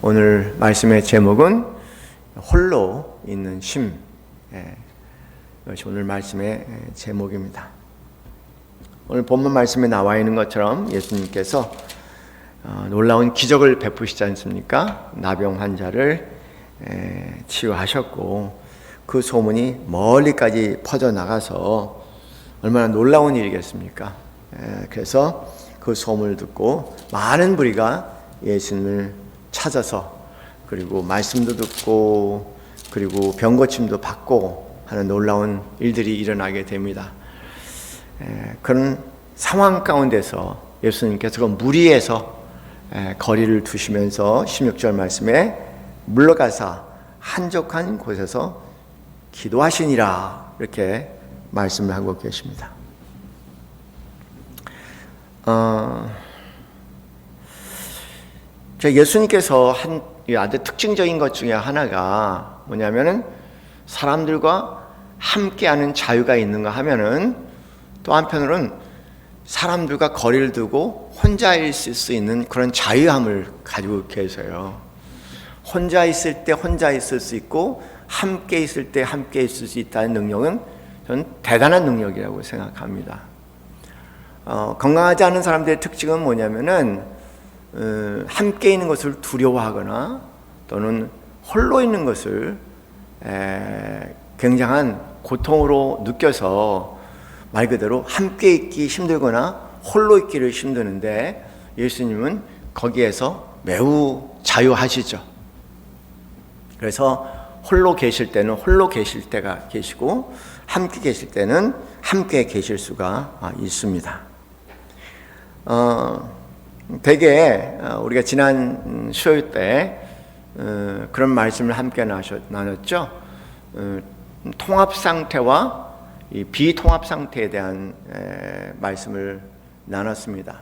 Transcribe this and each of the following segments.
오늘 말씀의 제목은 홀로 있는 심. 이것이 오늘 말씀의 제목입니다. 오늘 본문 말씀에 나와 있는 것처럼 예수님께서 놀라운 기적을 베푸시지 않습니까? 나병 환자를 치유하셨고 그 소문이 멀리까지 퍼져나가서 얼마나 놀라운 일이겠습니까? 그래서 그 소문을 듣고 많은 무리가 예수님을 찾아서 그리고 말씀도 듣고 그리고 병고침도 받고 하는 놀라운 일들이 일어나게 됩니다. 그런 상황 가운데서 예수님께서 그 무리에서 거리를 두시면서 16절 말씀에 물러가사 한적한 곳에서 기도하시니라 이렇게 말씀을 하고 계십니다. 예수님께서 한 아주 특징적인 것 중에 하나가 뭐냐면은 사람들과 함께하는 자유가 있는가 하면은 또 한편으로는 사람들과 거리를 두고 혼자 있을 수 있는 그런 자유함을 가지고 계세요. 혼자 있을 때 혼자 있을 수 있고 함께 있을 때 함께 있을 수 있다는 능력은 저는 대단한 능력이라고 생각합니다. 건강하지 않은 사람들의 특징은 뭐냐면은 함께 있는 것을 두려워하거나 또는 홀로 있는 것을 굉장한 고통으로 느껴서 말 그대로 함께 있기 힘들거나 홀로 있기를 힘드는데 예수님은 거기에서 매우 자유하시죠. 그래서 홀로 계실 때는 홀로 계실 때가 계시고 함께 계실 때는 함께 계실 수가 있습니다. 대개 우리가 지난 수요일 때 그런 말씀을 함께 나눴죠. 통합 상태와 이 비통합 상태에 대한 말씀을 나눴습니다.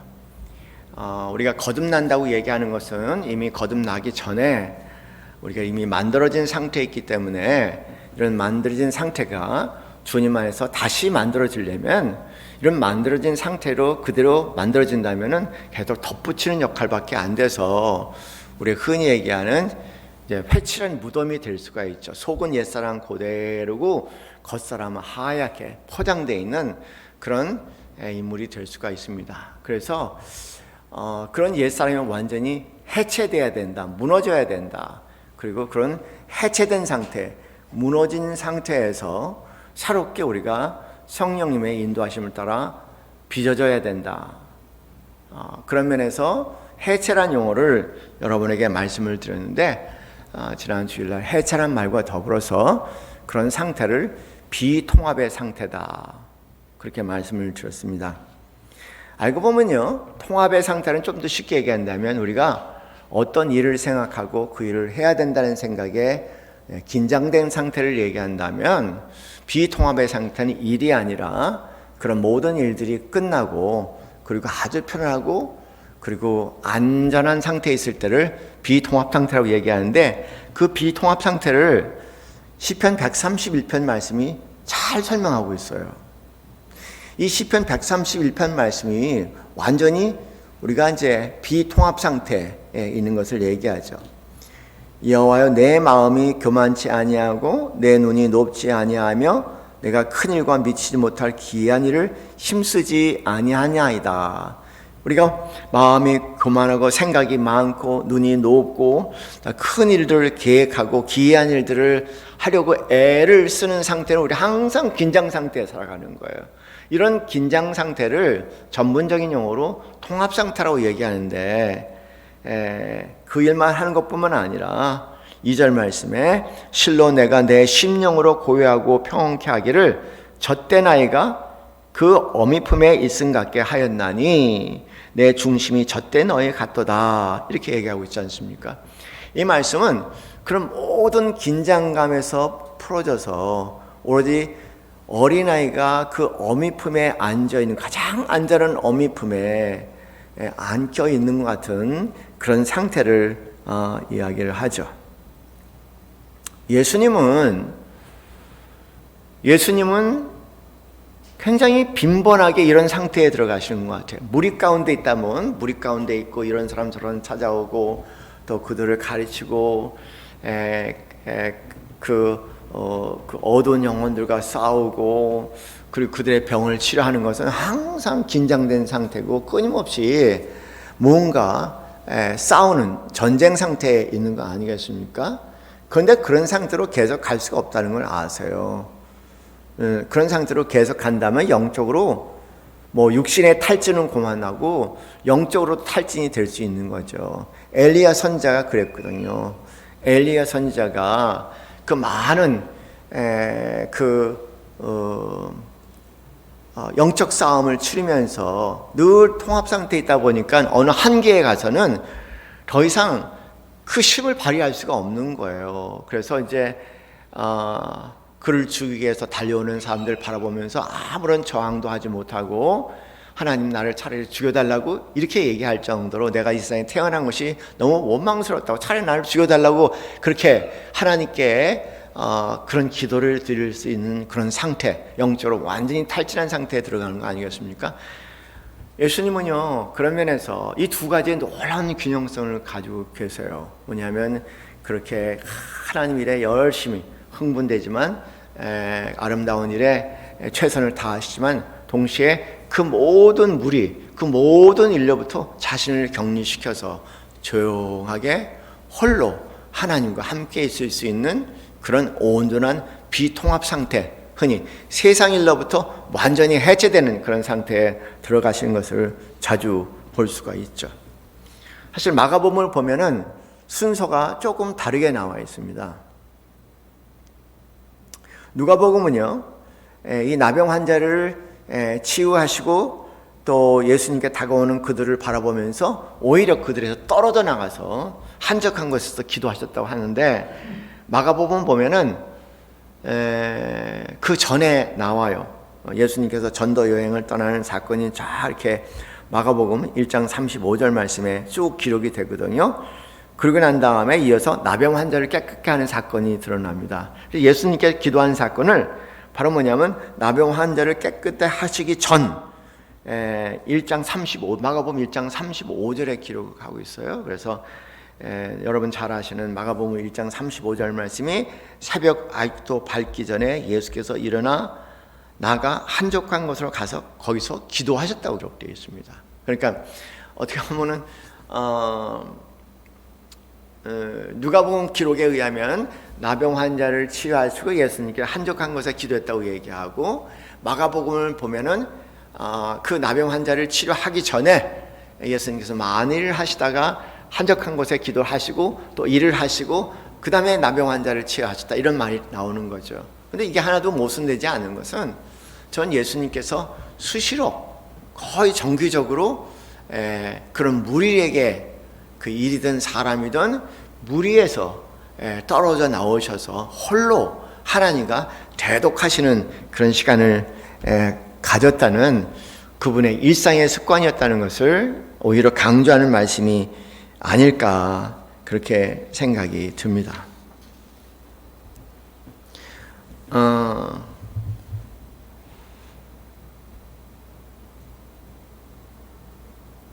우리가 거듭난다고 얘기하는 것은 이미 거듭나기 전에 우리가 이미 만들어진 상태에 있기 때문에 이런 만들어진 상태가 주님 안에서 다시 만들어지려면 이런 만들어진 상태로 그대로 만들어진다면은 계속 덧붙이는 역할밖에 안 돼서 우리가 흔히 얘기하는 이제 회칠한 무덤이 될 수가 있죠. 속은 옛사람 그대로고 겉사람은 하얗게 포장되어 있는 그런 인물이 될 수가 있습니다. 그래서 그런 옛사람이 완전히 해체돼야 된다, 무너져야 된다. 그리고 그런 해체된 상태, 무너진 상태에서 새롭게 우리가 성령님의 인도하심을 따라 빚어져야 된다. 그런 면에서 해체란 용어를 여러분에게 말씀을 드렸는데 지난 주일날 해체란 말과 더불어서 그런 상태를 비통합의 상태다 그렇게 말씀을 드렸습니다. 알고 보면요, 통합의 상태는 좀 더 쉽게 얘기한다면 우리가 어떤 일을 생각하고 그 일을 해야 된다는 생각에 긴장된 상태를 얘기한다면 비통합의 상태는 일이 아니라 그런 모든 일들이 끝나고 그리고 아주 편안하고 그리고 안전한 상태에 있을 때를 비통합 상태라고 얘기하는데 그 비통합 상태를 시편 131편 말씀이 잘 설명하고 있어요. 이 시편 131편 말씀이 완전히 우리가 이제 비통합 상태에 있는 것을 얘기하죠. 여호와여 내 마음이 교만치 아니하고 내 눈이 높지 아니하며 내가 큰 일과 미치지 못할 기이한 일을 힘쓰지 아니하냐이다. 우리가 마음이 교만하고 생각이 많고 눈이 높고 큰 일들을 계획하고 기이한 일들을 하려고 애를 쓰는 상태는 우리 항상 긴장 상태에 살아가는 거예요. 이런 긴장 상태를 전문적인 용어로 통합 상태라고 얘기하는데 그 일만 하는 것뿐만 아니라 2절 말씀에 실로 내가 내 심령으로 고요하고 평온케 하기를 젖된 아이가 그 어미 품에 있음 같게 하였나니 내 중심이 젖된 어에 같도다 이렇게 얘기하고 있지 않습니까? 이 말씀은 그런 모든 긴장감에서 풀어져서 오로지 어린아이가 그 어미 품에 앉아있는 가장 안전한 어미 품에 안겨 있는 것 같은 그런 상태를 이야기를 하죠. 예수님은 굉장히 빈번하게 이런 상태에 들어가시는 것 같아요. 무리 가운데 있다면 무리 가운데 있고 이런 사람 저런 찾아오고 또 그들을 가르치고 그 어두운 영혼들과 싸우고 그리고 그들의 병을 치료하는 것은 항상 긴장된 상태고 끊임없이 뭔가 싸우는 전쟁 상태에 있는 거 아니겠습니까? 그런데 그런 상태로 계속 갈 수가 없다는 걸 아세요. 그런 상태로 계속 간다면 영적으로 육신의 탈진은 그만하고 영적으로 탈진이 될 수 있는 거죠. 엘리야 선지자가 그랬거든요. 엘리야 선지자가 그 많은 영적 싸움을 치르면서 늘 통합 상태에 있다 보니까 어느 한계에 가서는 더 이상 그 힘을 발휘할 수가 없는 거예요. 그래서 이제 그를 죽이기 위해서 달려오는 사람들 바라보면서 아무런 저항도 하지 못하고 하나님 나를 차라리 죽여달라고 이렇게 얘기할 정도로 내가 이 세상에 태어난 것이 너무 원망스럽다고 차라리 나를 죽여달라고 그렇게 하나님께 그런 기도를 드릴 수 있는 그런 상태, 영적으로 완전히 탈진한 상태에 들어가는 거 아니겠습니까? 예수님은요 그런 면에서 이 두 가지의 놀라운 균형성을 가지고 계세요. 뭐냐면 그렇게 하나님 일에 열심히 흥분되지만 아름다운 일에 최선을 다하시지만 동시에 그 모든 무리, 그 모든 일로부터 자신을 격리시켜서 조용하게 홀로 하나님과 함께 있을 수 있는 그런 온전한 비통합 상태, 흔히 세상 일로부터 완전히 해체되는 그런 상태에 들어가시는 것을 자주 볼 수가 있죠. 사실 마가복음을 보면은 순서가 조금 다르게 나와 있습니다. 누가복음은요, 이 나병 환자를 치유하시고 또 예수님께 다가오는 그들을 바라보면서 오히려 그들에서 떨어져 나가서 한적한 곳에서 기도하셨다고 하는데 마가복음 보면은 그 전에 나와요. 예수님께서 전도 여행을 떠나는 사건이 쫙 이렇게 마가복음 1장 35절 말씀에 쭉 기록이 되거든요. 그러고 난 다음에 이어서 나병 환자를 깨끗게 하는 사건이 드러납니다. 예수님께 기도한 사건을 바로 뭐냐면 나병 환자를 깨끗게 하시기 전 1장 35 마가복음 1장 35절에 기록하고 있어요. 그래서 여러분 잘 아시는 마가복음 1장 35절 말씀이 새벽 아직도 밝기 전에 예수께서 일어나 나가 한적한 곳으로 가서 거기서 기도하셨다고 기록되어 있습니다. 그러니까 어떻게 보면은 누가복음 기록에 의하면 나병 환자를 치유하시고 예수님께 한적한 곳에 기도했다고 얘기하고 마가복음을 보면은 그 나병 환자를 치료하기 전에 예수님께서 많은 일을 하시다가 한적한 곳에 기도하시고 또 일을 하시고 그 다음에 나병 환자를 치유하셨다 이런 말이 나오는 거죠. 근데 이게 하나도 모순되지 않은 것은 전 예수님께서 수시로 거의 정기적으로 그런 무리에게 그 일이든 사람이든 무리에서 떨어져 나오셔서 홀로 하나님과 대독하시는 그런 시간을 가졌다는 그분의 일상의 습관이었다는 것을 오히려 강조하는 말씀이 아닐까 그렇게 생각이 듭니다.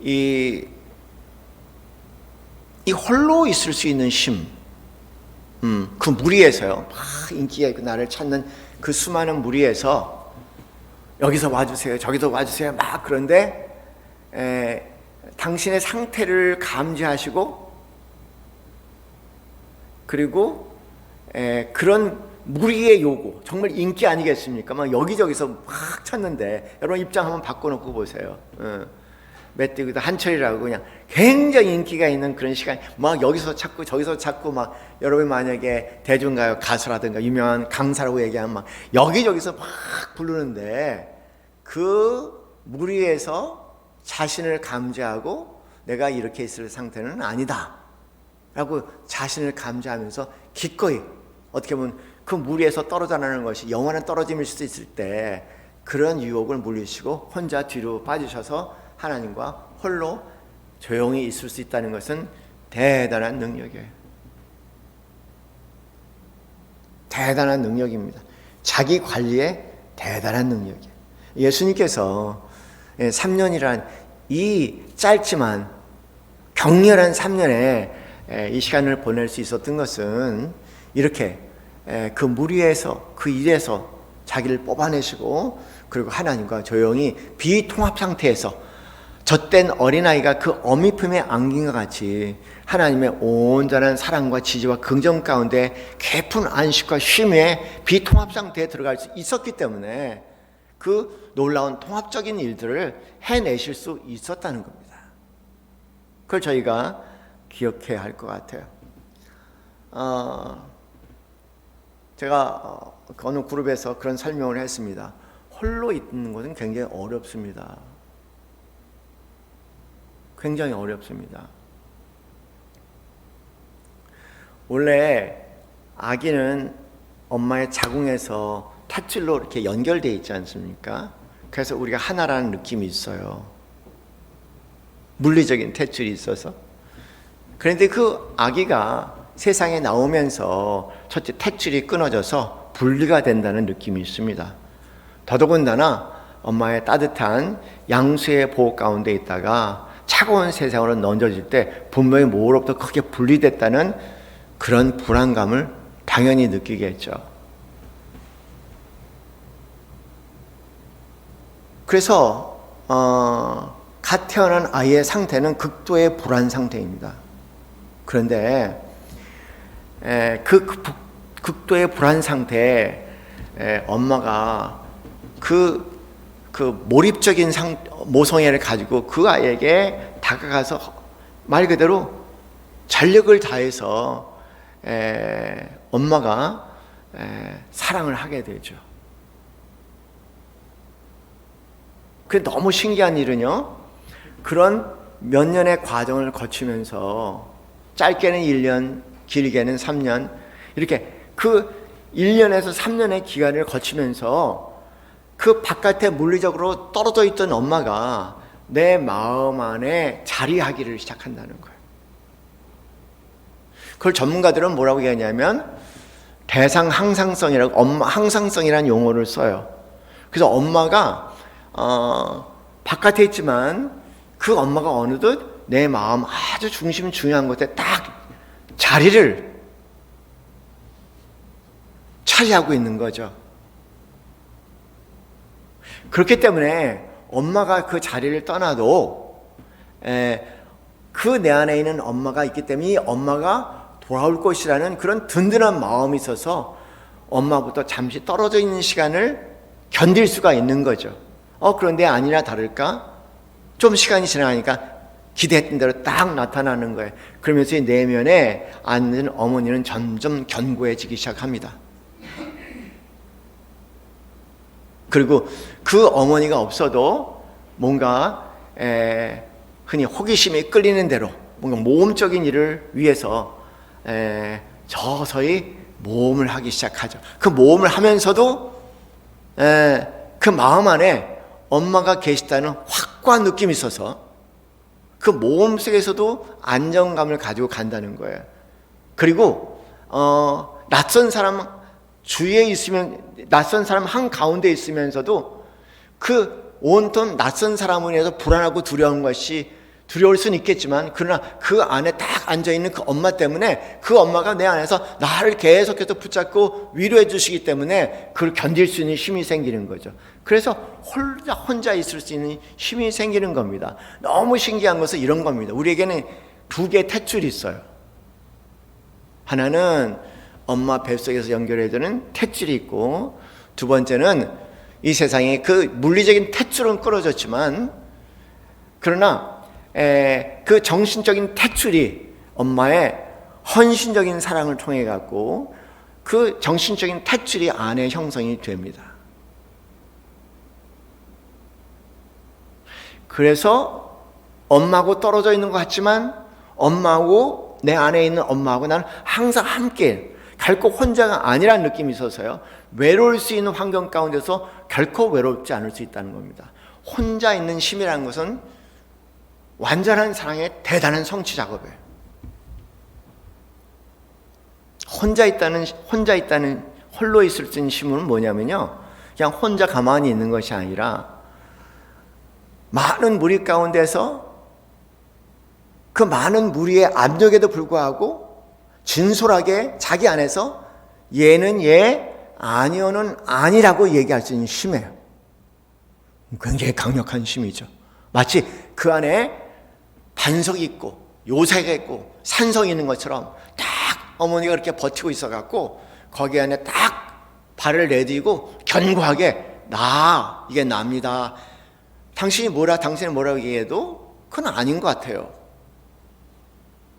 이 홀로 있을 수 있는 힘, 그 무리에서요, 막 인기에 나를 찾는 그 수많은 무리에서 여기서 와주세요, 저기서 와주세요, 막 그런데 당신의 상태를 감지하시고 그리고 그런 무리의 요구, 정말 인기 아니겠습니까? 막 여기저기서 막 찾는데 여러분 입장 한번 바꿔놓고 보세요. 메뚜기도 한철이라고 그냥 굉장히 인기가 있는 그런 시간, 막 여기서 찾고 저기서 찾고 막 여러분 만약에 대중가요 가수라든가 유명한 강사라고 얘기하면 막 여기저기서 막 부르는데 그 무리에서 자신을 감지하고 내가 이렇게 있을 상태는 아니다 라고 자신을 감지하면서 기꺼이 어떻게 보면 그 무리에서 떨어져 나가는 것이 영원한 떨어짐일 수도 있을 때 그런 유혹을 물리치고 혼자 뒤로 빠지셔서 하나님과 홀로 조용히 있을 수 있다는 것은 대단한 능력이에요. 대단한 능력입니다. 자기 관리에 대단한 능력이에요. 예수님께서 3년이란 이 짧지만 격렬한 3년에 이 시간을 보낼 수 있었던 것은 이렇게 그 무리에서 그 일에서 자기를 뽑아내시고 그리고 하나님과 조용히 비통합 상태에서 젖된 어린아이가 그 어미 품에 안긴 것 같이 하나님의 온전한 사랑과 지지와 긍정 가운데 깊은 안식과 쉼의 비통합 상태에 들어갈 수 있었기 때문에 그 놀라운 통합적인 일들을 해내실 수 있었다는 겁니다. 그걸 저희가 기억해야 할 것 같아요. 제가 어느 그룹에서 그런 설명을 했습니다. 홀로 있는 것은 굉장히 어렵습니다. 굉장히 어렵습니다. 원래 아기는 엄마의 자궁에서 탯줄로 이렇게 연결되어 있지 않습니까? 그래서 우리가 하나라는 느낌이 있어요. 물리적인 탯줄이 있어서. 그런데 그 아기가 세상에 나오면서 첫째 탯줄이 끊어져서 분리가 된다는 느낌이 있습니다. 더더군다나 엄마의 따뜻한 양수의 보호 가운데 있다가 차가운 세상으로 넘겨질 때 분명히 뭐로부터 크게 분리됐다는 그런 불안감을 당연히 느끼겠죠. 그래서 갓 태어난 아이의 상태는 극도의 불안 상태입니다. 그런데 그 극도의 불안 상태에 엄마가 그 몰입적인 모성애를 가지고 그 아이에게 다가가서 말 그대로 전력을 다해서 엄마가 사랑을 하게 되죠. 그 너무 신기한 일은요, 그런 몇 년의 과정을 거치면서 짧게는 1년, 길게는 3년 이렇게 그 1년에서 3년의 기간을 거치면서 그 바깥에 물리적으로 떨어져 있던 엄마가 내 마음 안에 자리하기를 시작한다는 거예요. 그걸 전문가들은 뭐라고 얘기하냐면 대상 항상성이라고, 엄마 항상성이라는 용어를 써요. 그래서 엄마가 바깥에 있지만 그 엄마가 어느덧 내 마음 아주 중심 중요한 곳에 딱 자리를 차지하고 있는 거죠. 그렇기 때문에 엄마가 그 자리를 떠나도 그 내 안에 있는 엄마가 있기 때문에 이 엄마가 돌아올 것이라는 그런 든든한 마음이 있어서 엄마부터 잠시 떨어져 있는 시간을 견딜 수가 있는 거죠. 그런데 아니나 다를까 좀 시간이 지나가니까 기대했던 대로 딱 나타나는 거예요. 그러면서 이 내면에 앉는 어머니는 점점 견고해지기 시작합니다. 그리고 그 어머니가 없어도 뭔가 흔히 호기심이 끌리는 대로 뭔가 모험적인 일을 위해서 서서히 모험을 하기 시작하죠. 그 모험을 하면서도 그 마음 안에 엄마가 계시다는 확고한 느낌이 있어서 그 모험 속에서도 안정감을 가지고 간다는 거예요. 그리고 낯선 사람 주위에 있으면, 낯선 사람 한가운데 있으면서도 그 온통 낯선 사람을 인해서 불안하고 두려운 것이 두려울 수는 있겠지만, 그러나 그 안에 딱 앉아있는 그 엄마 때문에 그 엄마가 내 안에서 나를 계속해서 붙잡고 위로해 주시기 때문에 그걸 견딜 수 있는 힘이 생기는 거죠. 그래서 혼자 있을 수 있는 힘이 생기는 겁니다. 너무 신기한 것은 이런 겁니다. 우리에게는 두 개의 탯줄이 있어요. 하나는 엄마 뱃속에서 연결해주는 탯줄이 있고, 두 번째는 이 세상에 그 물리적인 탯줄은 끊어졌지만 그러나 그 정신적인 탯줄이 엄마의 헌신적인 사랑을 통해 갖고 그 정신적인 탯줄이 안에 형성이 됩니다. 그래서 엄마하고 떨어져 있는 것 같지만 엄마하고 내 안에 있는 엄마하고 나는 항상 함께, 결코 혼자가 아니라는 느낌이 있어서요, 외로울 수 있는 환경 가운데서 결코 외롭지 않을 수 있다는 겁니다. 혼자 있는 힘이라는 것은 완전한 사랑의 대단한 성취 작업이에요. 혼자 있다는 홀로 있을 수 있는 힘은 뭐냐면요, 그냥 혼자 가만히 있는 것이 아니라 많은 무리 가운데서 그 많은 무리의 압력에도 불구하고 진솔하게 자기 안에서 얘는 얘, 아니요는 아니라고 얘기할 수 있는 힘이에요. 굉장히 강력한 힘이죠. 마치 그 안에 반석이 있고 요새가 있고 산성이 있는 것처럼 딱 어머니가 그렇게 버티고 있어갖고 거기 안에 딱 발을 내디고 견고하게 이게 납니다. 당신이 뭐라고 얘기해도 그건 아닌 것 같아요.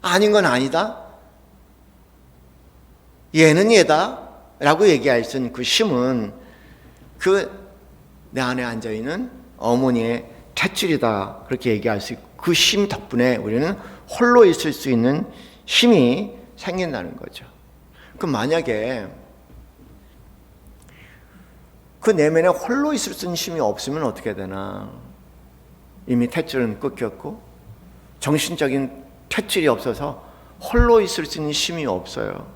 아닌 건 아니다. 얘는 얘다 라고 얘기할 수 있는 그 힘은 그 내 안에 앉아있는 어머니의 탯줄이다 그렇게 얘기할 수 있고 그 힘 덕분에 우리는 홀로 있을 수 있는 힘이 생긴다는 거죠. 그럼 만약에 그 내면에 홀로 있을 수 있는 힘이 없으면 어떻게 되나? 이미 탯줄은 끊겼고 정신적인 탯줄이 없어서 홀로 있을 수 있는 힘이 없어요.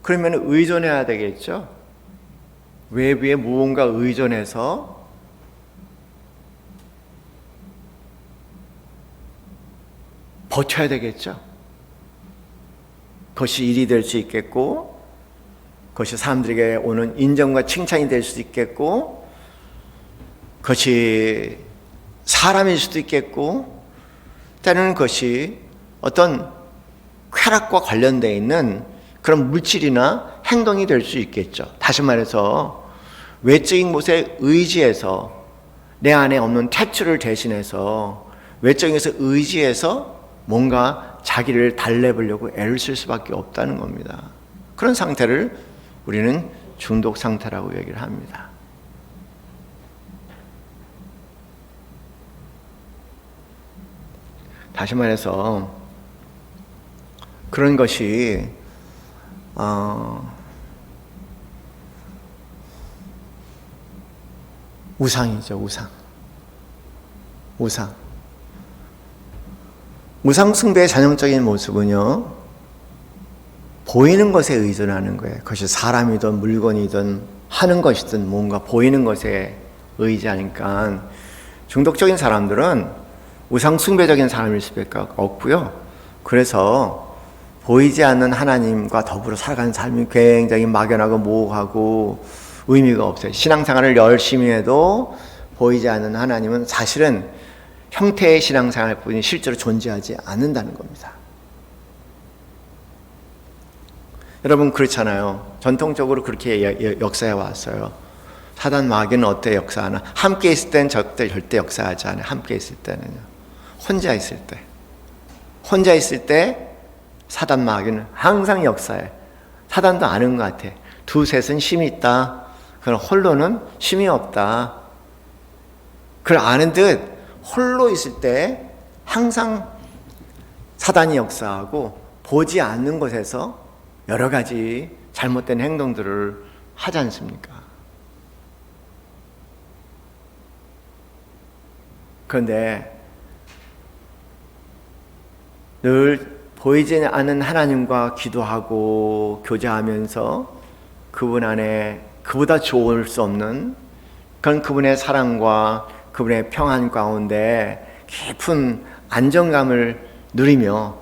그러면 의존해야 되겠죠. 외부에 무언가 의존해서 버텨야 되겠죠. 그것이 일이 될 수 있겠고 그것이 사람들에게 오는 인정과 칭찬이 될 수도 있겠고 그것이 사람일 수도 있겠고 때로는 그것이 어떤 쾌락과 관련되어 있는 그런 물질이나 행동이 될 수 있겠죠. 다시 말해서 외적인 것에 의지해서 내 안에 없는 탯줄을 대신해서 외적인 것에 의지해서 뭔가 자기를 달래보려고 애를 쓸 수밖에 없다는 겁니다. 그런 상태를 우리는 중독 상태라고 얘기를 합니다. 다시 말해서 그런 것이 우상이죠. 우상 숭배의 전형적인 모습은요, 보이는 것에 의존하는 거예요. 그것이 사람이든 물건이든 하는 것이든 뭔가 보이는 것에 의지하니까 중독적인 사람들은 우상 숭배적인 사람일 수밖에 없고요. 그래서 보이지 않는 하나님과 더불어 살아가는 삶이 굉장히 막연하고 모호하고 의미가 없어요. 신앙생활을 열심히 해도 보이지 않는 하나님은 사실은 형태의 신앙생활 뿐이 실제로 존재하지 않는다는 겁니다. 여러분 그렇잖아요. 전통적으로 그렇게 역사해 왔어요. 사단 마귀는 어때 역사하나? 함께 있을 때는 절대 역사하지 않아요. 함께 있을 때는요. 혼자 있을 때 사단 마귀는 항상 역사해. 사단도 아는 것 같아. 두셋은 힘이 있다. 그럼 홀로는 힘이 없다. 그걸 아는 듯 홀로 있을 때 항상 사단이 역사하고 보지 않는 곳에서 여러 가지 잘못된 행동들을 하지 않습니까? 그런데 늘 보이지 않는 하나님과 기도하고 교제하면서 그분 안에 그보다 좋을 수 없는 그런 그분의 사랑과 그분의 평안 가운데 깊은 안정감을 누리며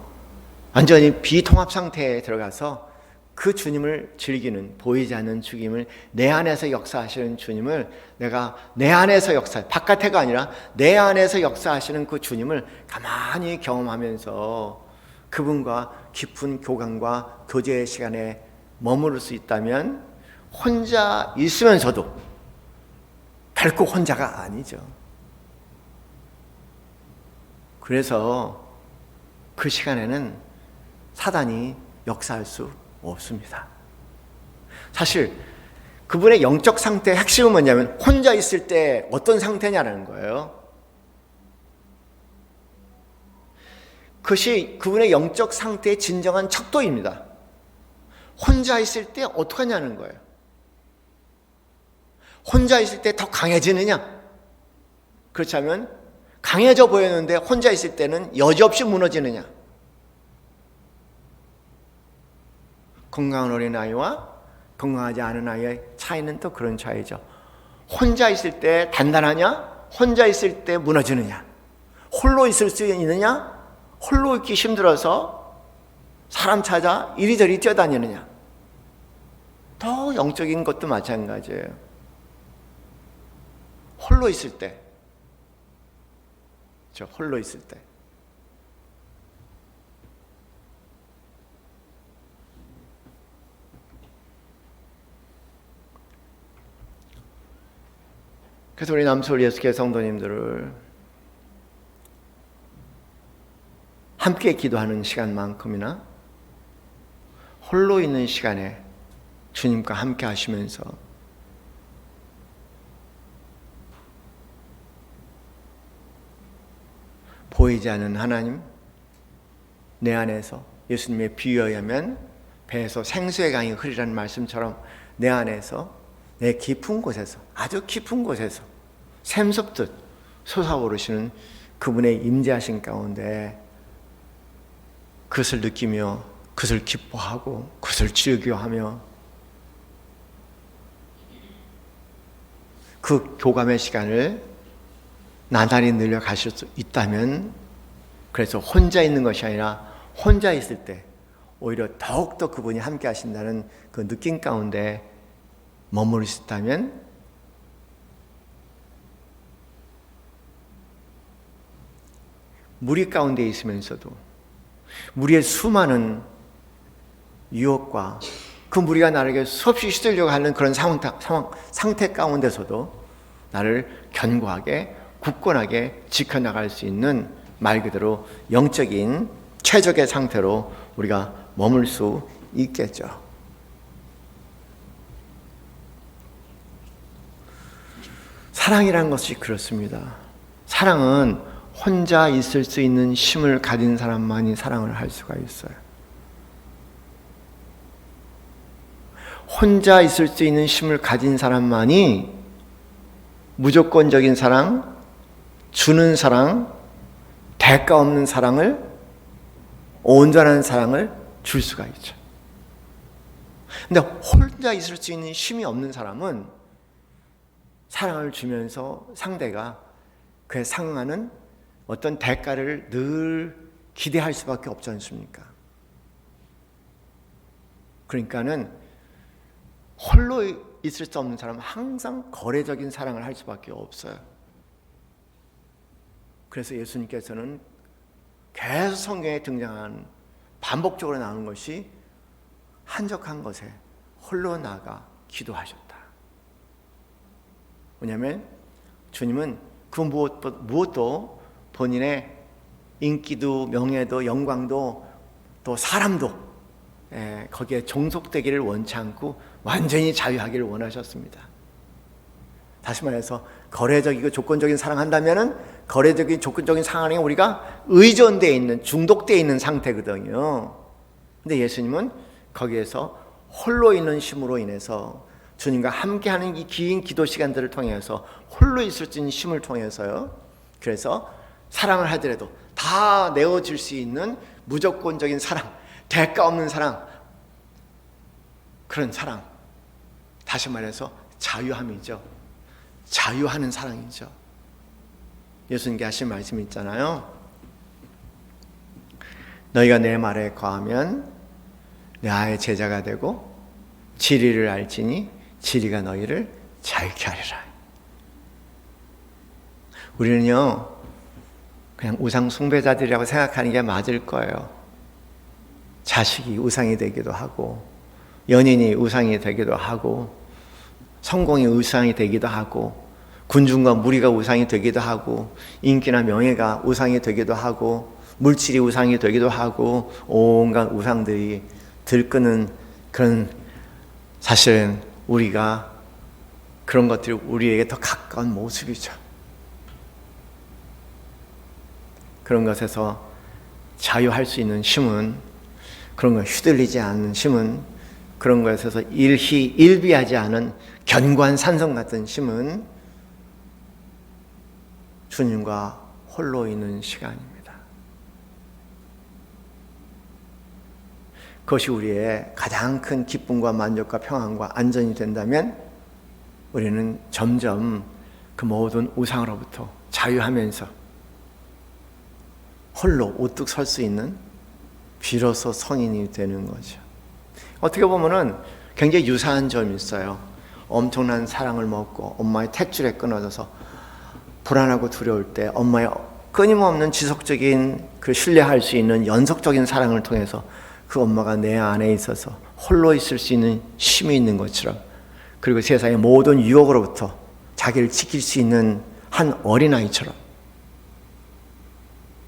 완전히 비통합 상태에 들어가서 그 주님을 즐기는, 보이지 않는 주님을, 내 안에서 역사하시는 주님을 내가 내 안에서 바깥에가 아니라 내 안에서 역사하시는 그 주님을 가만히 경험하면서 그분과 깊은 교감과 교제의 시간에 머무를 수 있다면 혼자 있으면서도 결코 혼자가 아니죠. 그래서 그 시간에는 사단이 역사할 수 없습니다. 사실 그분의 영적 상태의 핵심은 뭐냐면 혼자 있을 때 어떤 상태냐는 거예요. 그것이 그분의 영적 상태의 진정한 척도입니다. 혼자 있을 때 어떻게 하냐는 거예요. 혼자 있을 때 더 강해지느냐? 그렇다면 강해져 보였는데 혼자 있을 때는 여지없이 무너지느냐? 건강한 어린아이와 건강하지 않은 아이의 차이는 또 그런 차이죠. 혼자 있을 때 단단하냐? 혼자 있을 때 무너지느냐? 홀로 있을 수 있느냐? 홀로 있기 힘들어서 사람 찾아 이리저리 뛰어다니느냐? 더 영적인 것도 마찬가지예요. 홀로 있을 때, 홀로 있을 때. 그래서 우리 남서울 예수교회 성도님들을 함께 기도하는 시간만큼이나 홀로 있는 시간에 주님과 함께 하시면서 보이지 않는 하나님, 내 안에서 예수님의 비유에 의하면 배에서 생수의 강이 흐르라는 말씀처럼 내 안에서 내 깊은 곳에서, 아주 깊은 곳에서 샘솟듯 솟아오르시는 그분의 임재하신 가운데 그것을 느끼며 그것을 기뻐하고 그것을 즐겨하며 그 교감의 시간을 나날이 늘려가실 수 있다면, 그래서 혼자 있는 것이 아니라 혼자 있을 때 오히려 더욱더 그분이 함께 하신다는 그 느낌 가운데 머무를 수 있다면 무리 가운데 있으면서도 무리의 수많은 유혹과 그 무리가 나에게 수없이 휘둘려고 하는 그런 상태 가운데서도 나를 견고하게 굳건하게 지켜나갈 수 있는, 말 그대로 영적인 최적의 상태로 우리가 머물 수 있겠죠. 사랑이라는 것이 그렇습니다. 사랑은 혼자 있을 수 있는 힘을 가진 사람만이 사랑을 할 수가 있어요. 혼자 있을 수 있는 힘을 가진 사람만이 무조건적인 사랑, 주는 사랑, 대가 없는 사랑을, 온전한 사랑을 줄 수가 있죠. 근데 혼자 있을 수 있는 힘이 없는 사람은 사랑을 주면서 상대가 그에 상응하는 어떤 대가를 늘 기대할 수밖에 없지 않습니까? 그러니까는 홀로 있을 수 없는 사람은 항상 거래적인 사랑을 할 수밖에 없어요. 그래서 예수님께서는 계속 성경에 등장하는, 반복적으로 나오는 것이 한적한 것에 홀로 나가 기도하셨다. 왜냐하면 주님은 그 무엇도 본인의 인기도 명예도 영광도 또 사람도 거기에 종속되기를 원치 않고 완전히 자유하기를 원하셨습니다. 다시 말해서 거래적이고 조건적인 사랑한다면은 거래적인 조건적인 사랑에 우리가 의존되어 있는, 중독되어 있는 상태거든요. 근데 예수님은 거기에서 홀로 있는 힘으로 인해서 주님과 함께하는 이 긴 기도 시간들을 통해서 홀로 있을 수 있는 힘을 통해서요. 그래서 사랑을 하더라도 다 내어줄 수 있는 무조건적인 사랑, 대가 없는 사랑, 그런 사랑, 다시 말해서 자유함이죠. 자유하는 사랑이죠. 예수님께 하신 말씀이 있잖아요. 너희가 내 말에 거하면 나의 제자가 되고 진리를 알지니 진리가 너희를 자유케 하리라. 우리는요 그냥 우상 숭배자들이라고 생각하는 게 맞을 거예요. 자식이 우상이 되기도 하고, 연인이 우상이 되기도 하고, 성공이 우상이 되기도 하고, 군중과 무리가 우상이 되기도 하고, 인기나 명예가 우상이 되기도 하고, 물질이 우상이 되기도 하고, 온갖 우상들이 들끄는 그런, 사실은 우리가 그런 것들이 우리에게 더 가까운 모습이죠. 그런 것에서 자유할 수 있는 힘은, 그런 걸 휘둘리지 않는 힘은, 그런 것에서 일비하지 않은 견고한 산성 같은 힘은 주님과 홀로 있는 시간입니다. 그것이 우리의 가장 큰 기쁨과 만족과 평안과 안전이 된다면 우리는 점점 그 모든 우상으로부터 자유하면서 홀로 우뚝 설 수 있는 비로소 성인이 되는 거죠. 어떻게 보면은 굉장히 유사한 점이 있어요. 엄청난 사랑을 먹고 엄마의 탯줄에 끊어져서 불안하고 두려울 때 엄마의 끊임없는 지속적인 그 신뢰할 수 있는 연속적인 사랑을 통해서 그 엄마가 내 안에 있어서 홀로 있을 수 있는 힘이 있는 것처럼, 그리고 세상의 모든 유혹으로부터 자기를 지킬 수 있는 한 어린아이처럼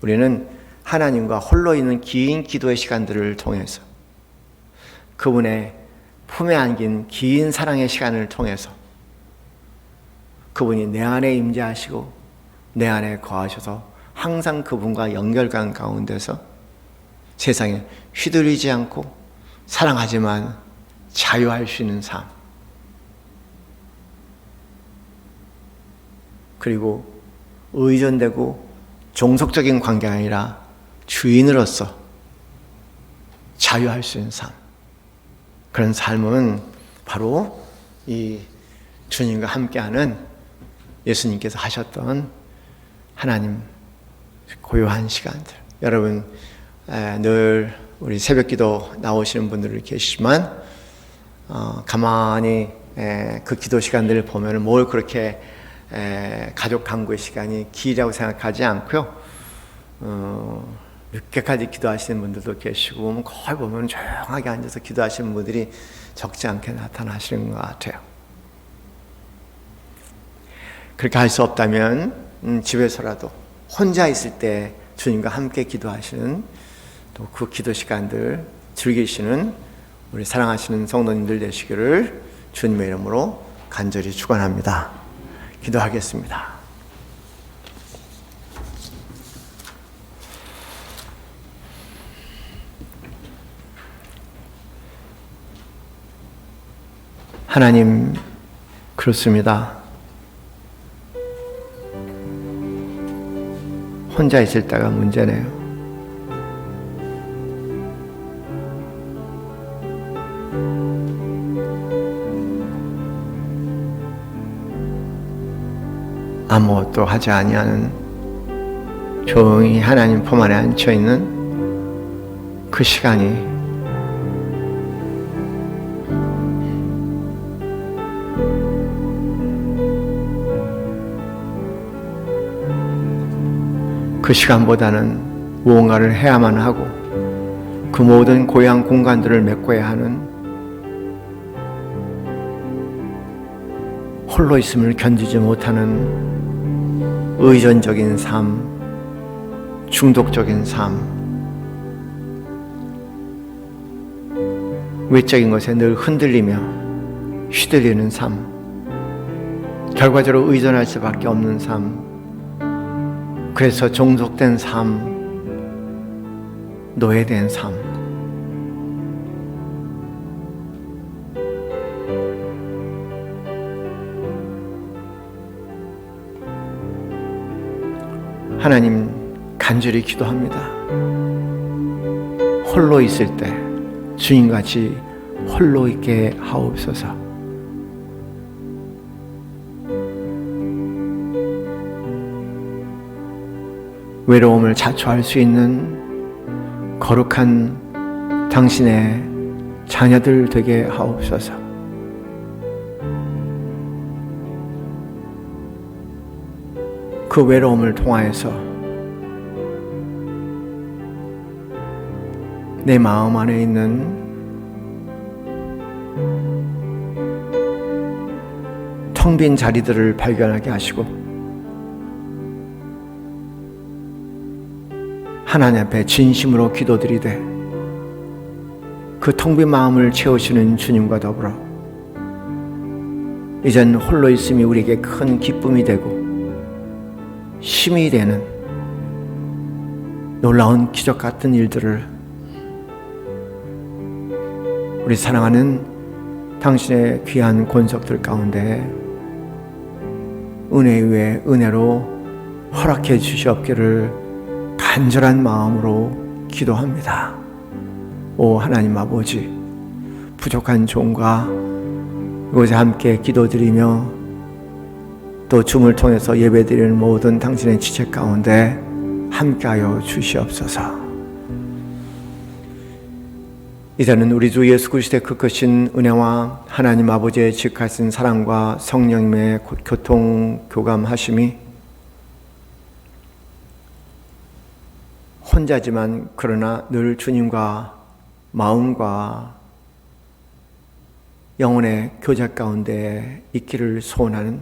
우리는 하나님과 홀로 있는 긴 기도의 시간들을 통해서 그분의 품에 안긴 긴 사랑의 시간을 통해서 그분이 내 안에 임재하시고 내 안에 거하셔서 항상 그분과 연결감 가운데서 세상에 휘둘리지 않고 사랑하지만 자유할 수 있는 삶, 그리고 의존되고 종속적인 관계가 아니라 주인으로서 자유할 수 있는 삶, 그런 삶은 바로 이 주님과 함께하는 예수님께서 하셨던 하나님 고요한 시간들. 여러분 늘 우리 새벽기도 나오시는 분들 계시지만 가만히 그 기도 시간들을 보면 뭘 그렇게 가족 간구의 시간이 길다고 생각하지 않고요. 늦게까지 기도하시는 분들도 계시고 거의 보면 조용하게 앉아서 기도하시는 분들이 적지 않게 나타나시는 것 같아요. 그렇게 할 수 없다면 집에서라도 혼자 있을 때 주님과 함께 기도하시는, 또 그 기도 시간들 즐기시는 우리 사랑하시는 성도님들 되시기를 주님의 이름으로 간절히 축원합니다. 기도하겠습니다. 하나님, 그렇습니다. 혼자 있을 때가 문제네요. 아무것도 하지 아니하는, 조용히 하나님 품 안에 앉혀 있는 그 시간이 그 시간보다는 무언가를 해야만 하고 그 모든 고향 공간들을 메꿔야 하는, 홀로 있음을 견디지 못하는 의존적인 삶, 중독적인 삶, 외적인 것에 늘 흔들리며 휘둘리는 삶, 결과적으로 의존할 수밖에 없는 삶, 그래서 종속된 삶, 노예된 삶. 하나님, 간절히 기도합니다. 홀로 있을 때 주님같이 홀로 있게 하옵소서. 외로움을 자초할 수 있는 거룩한 당신의 자녀들 되게 하옵소서. 그 외로움을 통하여서 내 마음 안에 있는 텅 빈 자리들을 발견하게 하시고 하나님 앞에 진심으로 기도드리되 그 텅 빈 마음을 채우시는 주님과 더불어 이젠 홀로 있음이 우리에게 큰 기쁨이 되고 힘이 되는 놀라운 기적 같은 일들을 우리 사랑하는 당신의 귀한 권속들 가운데 은혜 위에 은혜로 허락해 주시옵기를 간절한 마음으로 기도합니다. 오 하나님 아버지, 부족한 종과 이곳에 함께 기도드리며 또 줌을 통해서 예배드리는 모든 당신의 지체 가운데 함께하여 주시옵소서. 이제는 우리 주 예수 그리스도의 그 크신 은혜와 하나님 아버지의 지극하신 사랑과 성령님의 교통 교감하심이 혼자지만 그러나 늘 주님과 마음과 영혼의 교제 가운데 있기를 소원하는,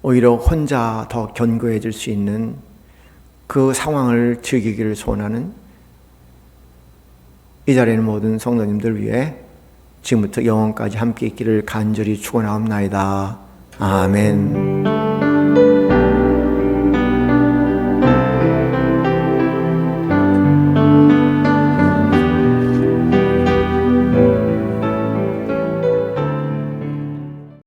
오히려 혼자 더 견고해질 수 있는 그 상황을 즐기기를 소원하는 이 자리에 있는 모든 성도님들 위해 지금부터 영원까지 함께 있기를 간절히 축원하옵나이다. 아멘.